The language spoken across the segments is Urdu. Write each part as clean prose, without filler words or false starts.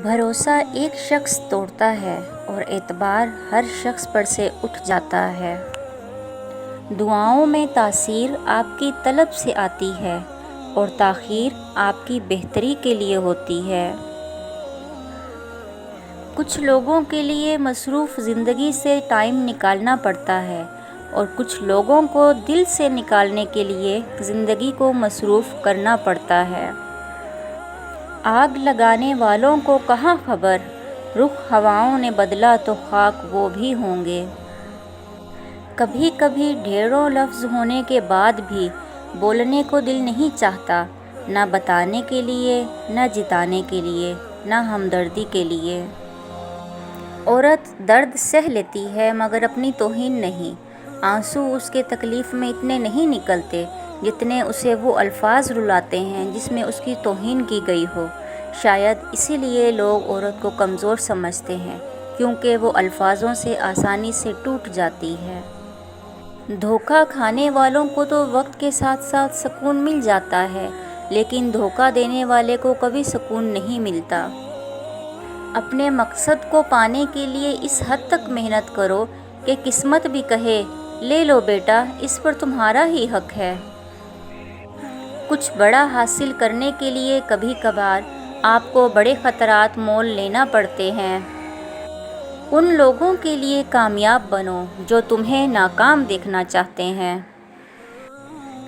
بھروسہ ایک شخص توڑتا ہے اور اعتبار ہر شخص پر سے اٹھ جاتا ہے۔ دعاؤں میں تاثیر آپ کی طلب سے آتی ہے اور تاخیر آپ کی بہتری کے لیے ہوتی ہے۔ کچھ لوگوں کے لیے مصروف زندگی سے ٹائم نکالنا پڑتا ہے اور کچھ لوگوں کو دل سے نکالنے کے لیے زندگی کو مصروف کرنا پڑتا ہے۔ آگ لگانے والوں کو کہاں خبر، رخ ہواؤں نے بدلا تو خاک وہ بھی ہوں گے۔ کبھی کبھی ڈھیروں لفظ ہونے کے بعد بھی بولنے کو دل نہیں چاہتا، نہ بتانے کے لیے، نہ جتانے کے لیے، نہ ہمدردی کے لیے۔ عورت درد سہ لیتی ہے مگر اپنی توہین نہیں۔ آنسو اس کے تکلیف میں اتنے نہیں نکلتے جتنے اسے وہ الفاظ رلاتے ہیں جس میں اس کی توہین کی گئی ہو۔ شاید اسی لیے لوگ عورت کو کمزور سمجھتے ہیں، کیونکہ وہ الفاظوں سے آسانی سے ٹوٹ جاتی ہے۔ دھوکہ کھانے والوں کو تو وقت کے ساتھ ساتھ سکون مل جاتا ہے، لیکن دھوکہ دینے والے کو کبھی سکون نہیں ملتا۔ اپنے مقصد کو پانے کے لیے اس حد تک محنت کرو کہ قسمت بھی کہے لے لو بیٹا، اس پر تمہارا ہی حق ہے۔ کچھ بڑا حاصل کرنے کے لیے کبھی کبھار آپ کو بڑے خطرات مول لینا پڑتے ہیں۔ ان لوگوں کے لیے کامیاب بنو جو تمہیں ناکام دیکھنا چاہتے ہیں۔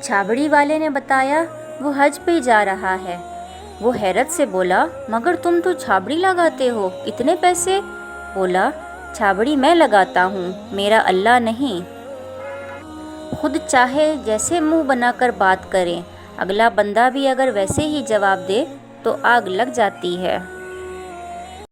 چھابڑی والے نے بتایا وہ حج پہ جا رہا ہے۔ وہ حیرت سے بولا مگر تم تو چھابڑی لگاتے ہو، اتنے پیسے؟ بولا چھابڑی میں لگاتا ہوں، میرا اللہ نہیں۔ خود چاہے جیسے منہ بنا کر بات کریں، اگلا بندہ بھی اگر ویسے ہی جواب دے تو آگ لگ جاتی ہے۔